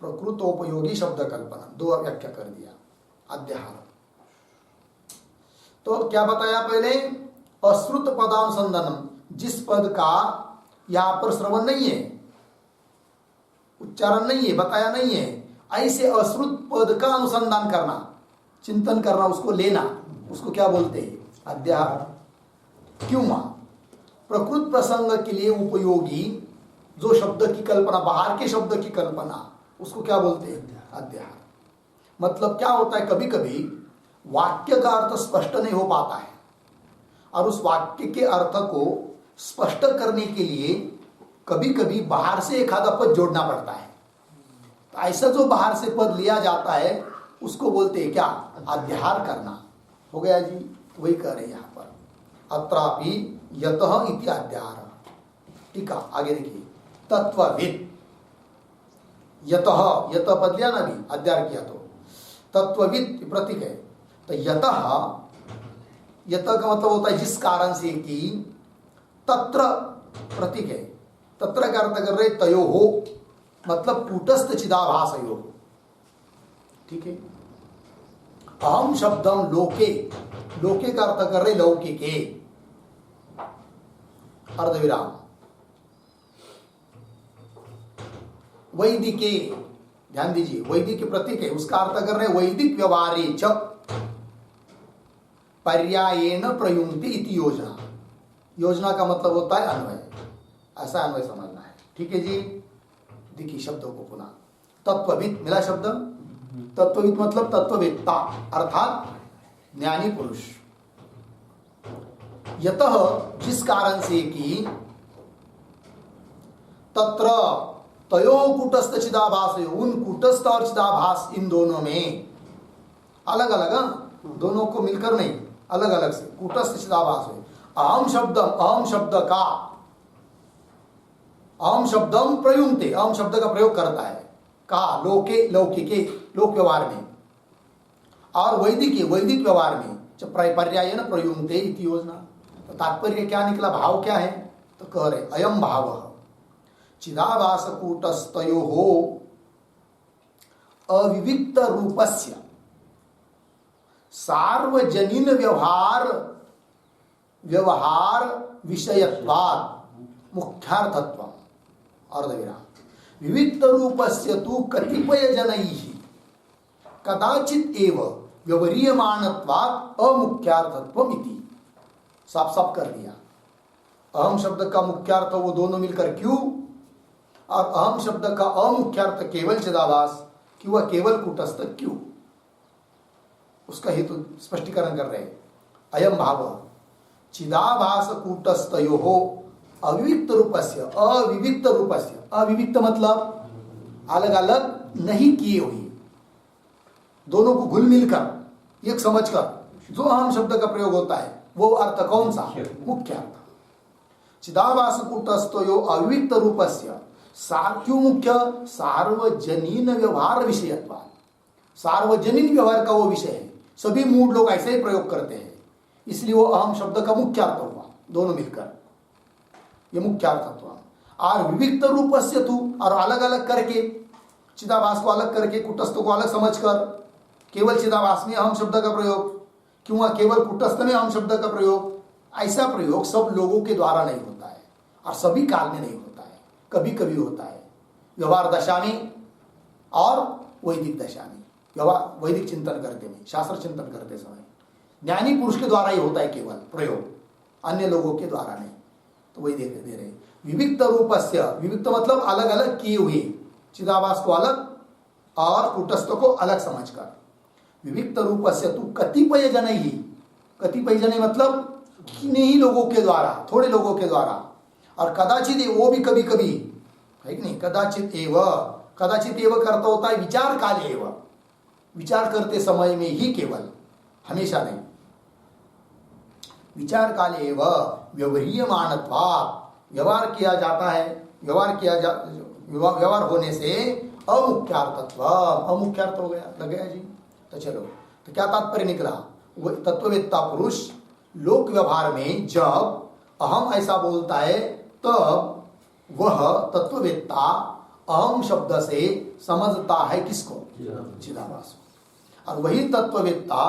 प्रकृतोपयोगी शब्द कल्पना, 2 व्याख्या कर दिया अध्याहार। तो क्या बताया पहले? अश्रुत पदानुसंधानम, जिस पद का यहां पर श्रवण नहीं है, उच्चारण नहीं है, बताया नहीं है, ऐसे अश्रुत पद का अनुसंधान करना, चिंतन करना, उसको लेना, उसको क्या बोलते हैं? अध्याहार। क्यों? प्रकृत प्रसंग के लिए उपयोगी जो शब्द की कल्पना, बाहर के शब्द की कल्पना, उसको क्या बोलते हैं? अध्याहार। मतलब क्या होता है, कभी कभी वाक्य का अर्थ स्पष्ट नहीं हो पाता है और उस वाक्य के अर्थ को स्पष्ट करने के लिए कभी कभी बाहर से एक आधा पद जोड़ना पड़ता है। तो ऐसा जो बाहर से पद लिया जाता है उसको बोलते हैं क्या? अध्याहार करना। हो गया जी? तो वही कह रहे हैं यहां पर। अत्रापि यतः इति अध्याहार। ठीक है, आगे देखिए तत्वविद। यतः, यतः पद लिया ना, भी अध्याहार किया तो तत्वविद प्रतीक है। तो यतः, यतः का मतलब होता है जिस कारण से, कि तत्र प्रतीक है। तत्र का अर्थ कर रहे तयो हो, मतलब कूटस्थ चिदाभासयो। ठीक है। अहम शब्दम लोके, लोके का अर्थ कर रहे लौकिके, अर्धविराम। वैदिके, ध्यान दीजिए, वैदिक प्रतीक है, उसका अर्थ कर रहे वैदिक व्यवहारे च पर्यायेण प्रयुंक्ति इति योजना। योजना का मतलब होता है अन्वय, ऐसा अन्वय समझना है। ठीक है जी? देखिए शब्दों को पुनः। तत्वविद मिला शब्द, तत्वविद मतलब तत्ववेत्ता अर्थात ज्ञानी पुरुष। यतः जिस कारण से, कि तत्र तयो कूटस्थ चिदाभास, उन कूटस्थ और चिदाभास इन दोनों में, अलग अलग, दोनों को मिलकर नहीं, अलग अलग से कूटस्थ चिदाभास है। अहम शब्द, अहम शब्द का, अहम शब्दम प्रयुंक्ते, अहम शब्द का प्रयोग करता है कहा? लोके, लौकिके, लोक व्यवहार में, और वैदिक, वैदिक व्यवहार में पर्यायेण प्रयुंक्ते इति योजना। तो तात्पर्य क्या निकला, भाव क्या है? तो कह रहे अयम भाव चिदाभास कूटस्थयोः अविविक्त रूपस्य सार्वजनीन व्यवहार व्यवहार विषयत्वात् मुख्यार्थत्व अर्धविराम विविक्त रूपस्य तु कतिपय जनैः कदाचित एव व्यवहारियमानत्वात् अमुख्यार्थत्वम् इति। साफ साफ कर दिया। अहम शब्द का मुख्यार्थ वो दोनों मिलकर क्यों और अहम शब्द का अमुख्यार्थ केवल चिदाभास कि वह केवल कूटस्थ क्यों, उसका हेतु स्पष्टीकरण कर रहे हैं। अयम भाव चिदाभास कूटस्थयोः अविविक्त रूपस्य अविविक्त रूपस्य, अविविक्त मतलब अलग अलग नहीं किए हुए, दोनों को घुल मिलकर एक समझकर जो अहम शब्द का प्रयोग होता है वो अर्थ कौन सा, मुख्य अर्थ। चिदाभास कूटस्थयो अविविक्त रूपस्य क्यों मुख्य, सार्वजनीन व्यवहार विषयत्व, सार्वजनीन व्यवहार का वो विषय है, सभी मूड लोग ऐसे ही प्रयोग करते हैं, इसलिए वो अहम शब्द का मुख्य अर्थ हुआ, दोनों मिलकर ये मुख्य अर्थ हुआ। और विविक्त रूपस्य तू, और अलग अलग करके चिदाभास को अलग करके कूटस्थ को अलग समझकर केवल चिदाभास में अहम शब्द का प्रयोग क्यों, केवल कूटस्थ में अहम शब्द का प्रयोग, ऐसा प्रयोग सब लोगों के द्वारा नहीं होता है और सभी काल में नहीं होता है, कभी कभी होता है व्यवहार दशा में और वैदिक दशा में, व्यवहार वैदिक चिंतन करते में, शास्त्र चिंतन करते समय ज्ञानी पुरुष के द्वारा ही होता है केवल प्रयोग, अन्य लोगों के द्वारा नहीं। तो वही दे रहे विविक्त रूपस्य, विविक्त मतलब अलग अलग किए हुए, चिदाभास को अलग और कूटस्थ को अलग समझकर, विविक्त रूपस्य तू कतिपय जन ही, कतिपय जन मतलब किन्हीं लोगों के द्वारा, थोड़े लोगों के द्वारा, और कदाचित वो भी कभी कभी है कि नहीं, कदाचित एव, कदाचित एव करता होता है विचार काल एव, विचार करते समय में ही केवल, हमेशा नहीं, विचार काल एव व्यवहारियमानत्वात्, व्यवहार किया जाता है, व्यवहार होने से अमुख्यार्थत्व, अमुख्यार्थ हो गया, लग गया जी। तो चलो, तो क्या तात्पर्य निकला, वो तत्ववेत्ता पुरुष लोक व्यवहार में जब अहम ऐसा बोलता है तब वह तत्ववेत्ता अहम शब्द से समझता है किसको, चिदाभास। और वही तत्ववेत्ता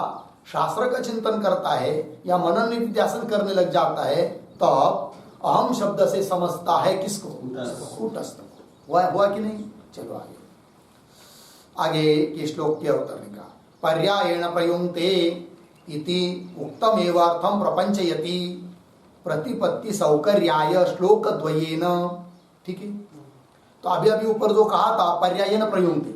शास्त्र का चिंतन करता है या मनन निधिध्यासन करने लग जाता है तब अहम शब्द से समझता है किसको, कूटस्थ। हुआ कि नहीं। चलो आगे, आगे के श्लोक के अवतरण का पर्यायेण प्रयुंक्ते इति उक्तम एवार्थम प्रपंचयति प्रतिपत्ति सौकर्याय श्लोक द्वयेन। ठीक है, तो अभी अभी ऊपर जो कहा था पर्यायेण प्रयुंक्ते,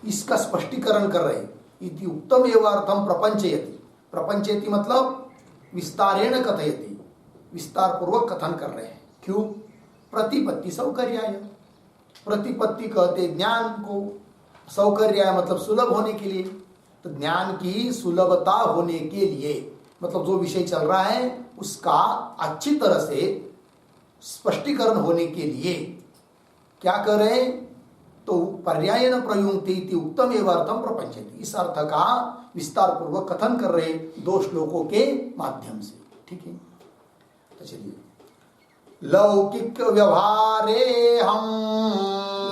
इसका स्पष्टीकरण कर रहे। इति उक्तम एवार्थम प्रपंचयति, प्रपंचयति मतलब विस्तारेण कथयति, विस्तार पूर्वक कथन कर रहे हैं। क्यों, प्रतिपत्ति सौकर्याय, प्रतिपत्ति कहते ज्ञान को, सौकर्याय मतलब सुलभ होने के लिए, तो ज्ञान की सुलभता होने के लिए मतलब जो विषय चल रहा है उसका अच्छी तरह से स्पष्टीकरण होने के लिए क्या कर रहे हैं, तो पर्यायेण प्रयुंक्ते इति उक्तम एवार्थम प्रपंचयति, इस अर्थ का विस्तार पूर्वक कथन कर रहे दो श्लोकों के माध्यम से। ठीक है, तो चलिए, लौकिक व्यवहारे हम,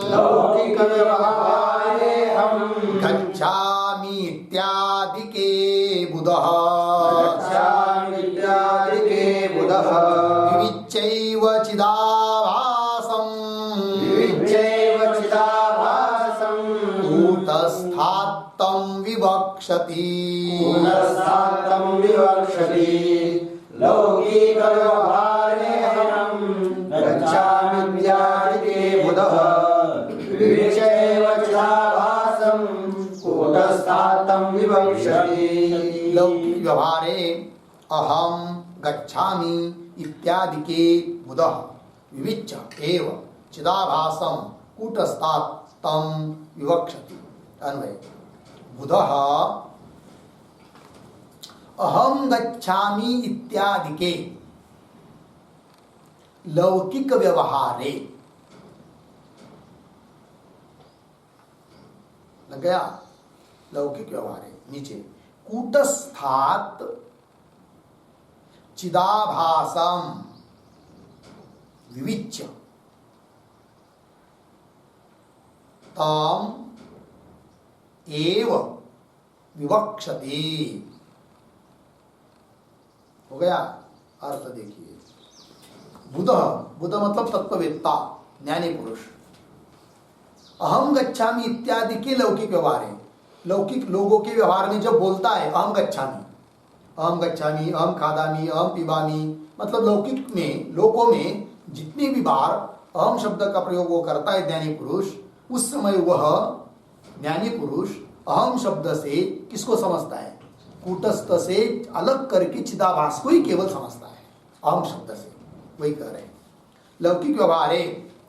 लौकिक व्यवहारे हम गच्छामि इत्यादि के बुधः, गच्छामि इत्यादि के बुधः विविच्चैव चिदाभासं, विविच्चैव चिदाभासं कूटस्थात्तं विवक्षति, कूटस्थात्तं विवक्षति। लौकिक व्यवहारे हम गच्छामि इत्यादि के बुधः विविच्चैव चिदाभासं कूटस्थात्तं विवक्षति। लौकिक व्यवहारे अहम गच्छामि इत्यादि के बुधः विविच्य एव चिदाभासं कूटस्थात्तं विवक्षति। अन्वय, बुधः अहम गच्छामि इत्यादि के लौकिक व्यवहारे, लग गया, लौकिक व्यवहारे नीचे कूटस्थात् चिदाभासं विविच्य तम एव विवक्षति। हो गया। अर्थ देखिए, बुध, बुध मतलब तत्ववेत्ता, ज्ञानी पुरुष। अहम गच्छामि इत्यादि के लौकिक व्यवहार है। लौकिक लोगों के व्यवहार में जब बोलता है अहम गच्छामि, अहम गच्छामि, अहम खादामि, अहम पिबामि, मतलब लौकिक में, लोकों में जितनी भी बार अहम शब्द का प्रयोग वो करता है ज्ञानी पुरुष, उस समय वह ज्ञानी पुरुष अहम शब्द से किसको समझता है? कूटस्थ से अलग करके चिदाभास को ही केवल समझता है अहम शब्द से। वही कह रहे हैं लौकिक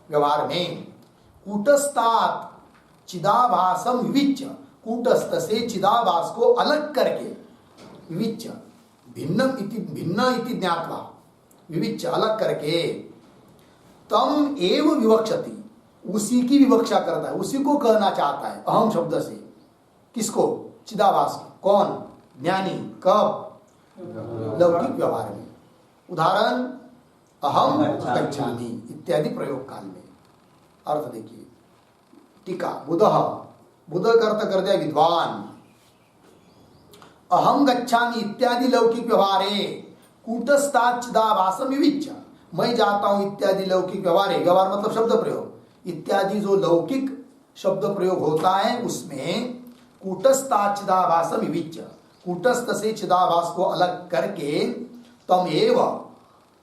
व्यवहार में कूटस्थात चिदाभासम विविच्य, कूटस्थ से चिदाभास को अलग करके, विविच्य भिन्न इति ज्ञात्वा, विविच्य अलग करके, तम एव विवक्षति, उसी की विवक्षा करता है, उसी को कहना चाहता है अहम शब्द से। किसको? चिदाभास को। कौन? ज्ञानी। कब? लौकिक व्यवहार में। उदाहरण अहम गच्छामि इत्यादि प्रयोग काल में। अर्थ देखिए, टीका, बुधः, बुध का अर्थ कर दिया विद्वान। अहम गच्छामि इत्यादि लौकिक व्यवहारे कूटस्थात् चिदाभासम विविच्य, मैं जाता हूं इत्यादि लौकिक व्यवहार, व्यवहार मतलब शब्द प्रयोग, इत्यादि जो लौकिक शब्द प्रयोग होता है उसमें कूटस्थात् चिदाभासम विविच्य, कूटस्थ से चिदाभास को अलग करके,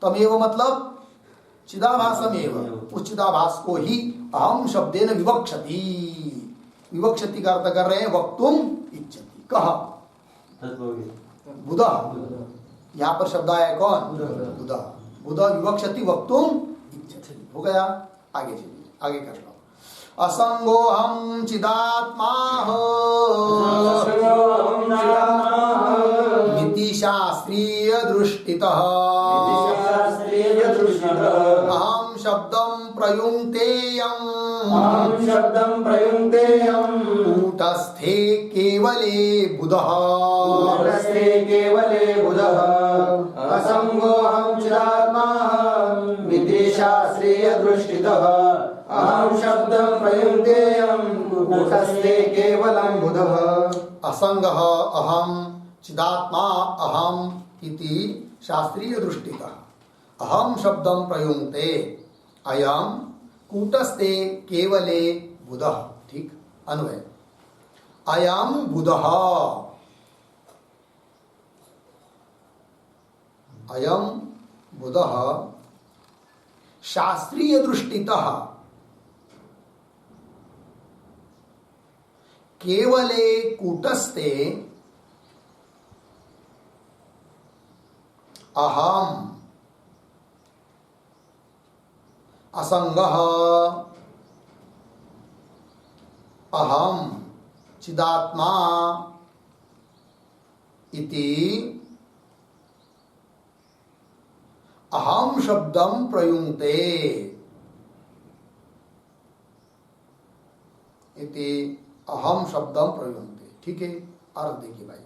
तमेव मतलब चिदाभासम एव, उस चिदाभास को ही अहम शब्देन विवक्षति, विवक्षति का अर्थ कर रहे हैं वक्तुम इच्छति। कहा बुध, यहाँ पर शब्द आया कौन? बुध। बुध विवक्षति वक्तुम इच्छति। हो गया। आगे चलिए, आगे का श्लोक। असंगोहम चिदात्मा इति शास्त्रीय दृष्टितः अहम शब्दं प्रयुङ्क्तेयम् कूटस्थे केवले बुधः असंगोहम चिदात्मा इति शास्त्रीय दृष्टितः अहम शब्दं प्रयुङ्क्तेयम् कूटस्थे केवलं बुधः। असंगः अहम चिदात्मा अहम इति शास्त्रीय दृष्टितः अहम शब्दं प्रयुङ्क्ते अयम कूटस्थे केवले बुधः। ठीक, अन्वय। अयम बुधः, अयम बुधः शास्त्रीय दृष्टितः केवले कूटस्थे अहम असंगः अहम चिदात्मा इति अहम शब्दं प्रयुङ्क्ते इति अहम शब्दं प्रयुङ्क्ते। ठीक है, अर्थ देखिए भाई,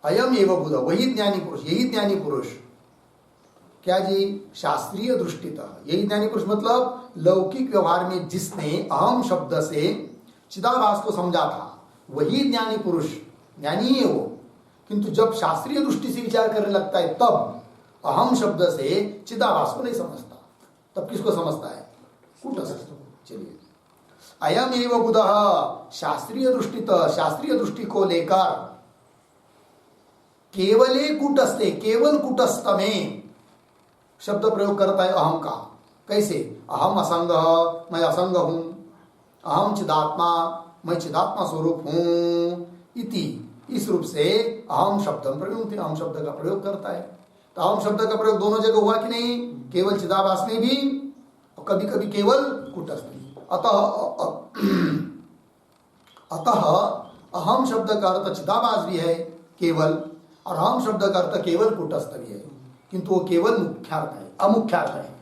अयम एव बुध, वही ज्ञानी पुरुष, यही ज्ञानी पुरुष। क्या जी? शास्त्रीय दृष्टितः, यही ज्ञानी पुरुष मतलब लौकिक व्यवहार में जिसने अहम शब्द से चिदाभास को समझा था, वही ज्ञानी पुरुष, ज्ञानी है वो। किंतु जब शास्त्रीय दृष्टि से विचार करने लगता है तब अहम शब्द से चिदाभास को नहीं समझता, तब किसको समझता है? कूटस्थ। चलिए, अयम एव बुधः शास्त्रीय दृष्टितः, शास्त्रीय दृष्टि को लेकर केवले कूटस्थे, केवल कूटस्थ में शब्द प्रयोग करता है अहम का। कैसे? अहम असंग, मैं असंग हूं। अहम चिदात्मा, मैं चिदात्मा स्वरूप हूं। इति, इस रूप से अहम शब्द प्रयोग, अहम शब्द का प्रयोग करता है। तो अहम शब्द का प्रयोग दोनों जगह हुआ कि नहीं? केवल चिदाभास में भी और कभी कभी केवल कूटस्थ में। अतः अहम शब्द का अर्थ चिदाभास भी है केवल, और अहम शब्द का अर्थ केवल कूटस्थ भी है, किंतु वो केवल मुख्यार्थ है, अमुख्यार्थ है,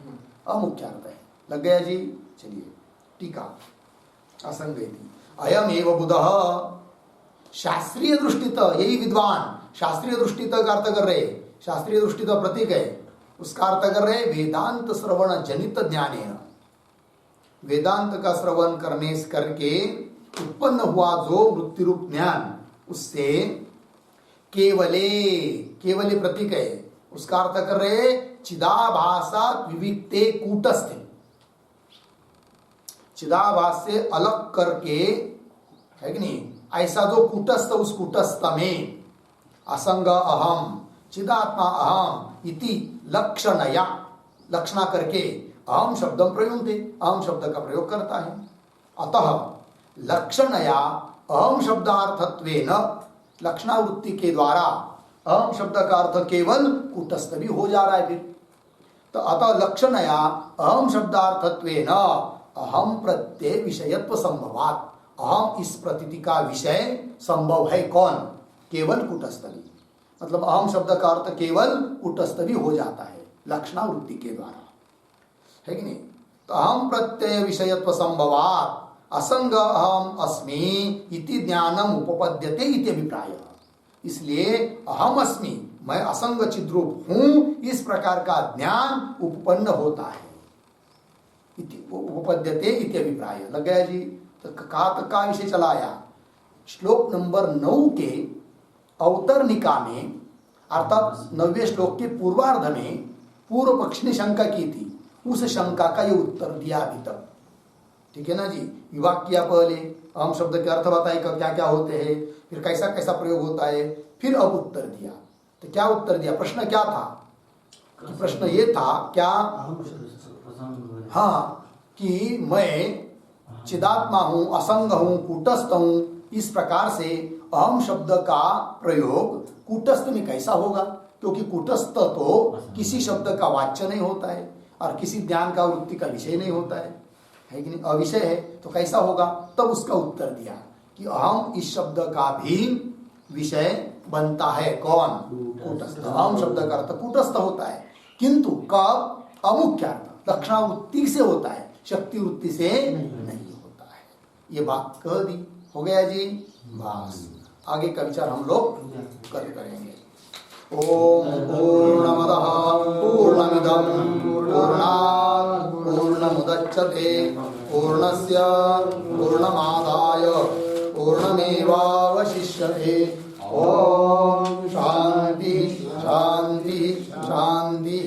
अमुख्यार्थ है। लग गया जी? चलिए, टीका, असंगति अयम एव बुधः शास्त्रीय दृष्टितः, यही विद्वान शास्त्रीय दृष्टितः का अर्थ कर रहे, शास्त्रीय दृष्टितः प्रतीक है, उसका अर्थ कर रहे वेदांत श्रवण जनित ज्ञानेन, वेदांत का श्रवण करने करके उत्पन्न हुआ जो वृत्ति रूप ज्ञान, उससे केवले, केवले प्रतीक है, उसका अर्थ कर रहे चिदाभासात् विविक्ते कूटस्थे, चिदाभास से अलग करके, है कि नहीं, ऐसा जो कूटस्थ, उस कूटस्थ में असंग अहम चिदात्मा अहम इति लक्षणया, लक्षणा करके अहम शब्दम प्रयुंक्ते, अहम शब्द का प्रयोग करता है। अतः लक्षणया अहम शब्दार्थत्वेन, लक्षणावृत्ति के द्वारा अहम शब्द का अर्थ केवल कूटस्थ भी हो जा रहा है फिर। तो अतः लक्षणया अहम शब्दार्थत्वेन अहम प्रत्यय विषयत्व संभवात्, अहम इस प्रतीति का विषय संभव है कौन, केवल कूटस्थ भी, मतलब अहम शब्द का अर्थ केवल कूटस्थ भी हो जाता है लक्षणावृत्ति के द्वारा, है कि नहीं। तो अहम प्रत्यय विषयत्व संभवात् असंग अहम अस्मि इति ज्ञानम उपपद्यते इति अभिप्राय, इसलिए अहम अस्मि, मैं असंग चिद्रूप हूं, इस प्रकार का ज्ञान उपपन्न होता है, उपपद्यते इति अभिप्राय। लग गया जी। तो का विषय चलाया, श्लोक नंबर 9 के अवतरणिका में, अर्थात 9वें श्लोक के पूर्वार्ध में पूर्व पक्ष ने शंका की थी, उस शंका का ये उत्तर दिया अभी तक, ठीक है ना जी। विभाग किया पहले, अहम शब्द के अर्थ बताए क्या क्या होते हैं, फिर कैसा कैसा प्रयोग होता है, फिर अब उत्तर दिया। तो क्या उत्तर दिया, प्रश्न क्या था, कि प्रश्न ये था क्या, हाँ, कि मैं चिदात्मा हूं, असंग हूं, कूटस्थ हूं, इस प्रकार से अहम शब्द का प्रयोग कूटस्थ में कैसा होगा, क्योंकि कूटस्थ तो किसी शब्द का वाच्य नहीं होता है और किसी ज्ञान का वृत्ति का विषय नहीं होता है कि नहीं, अविषय है, तो कैसा होगा। तब उसका उत्तर दिया कि अहम इस शब्द का भी विषय बनता है कौन, कूटस्थ। अहम शब्द का अर्थ कूटस्थ होता है, किंतु कब, अमुख्य अर्थ लक्षणावृत्ति से होता है, शक्ति वृत्ति से नहीं होता है। ये बात कह दी, हो गया जी। बस आगे का विचार हम लोग कल करेंगे। ओम पूर्णमदः पूर्णमिदं पूर्णात् पूर्णमुदच्यते पूर्णस्य पूर्णमादाय पूर्णमेवावशिष्यते। ओम शांति शांति शांति।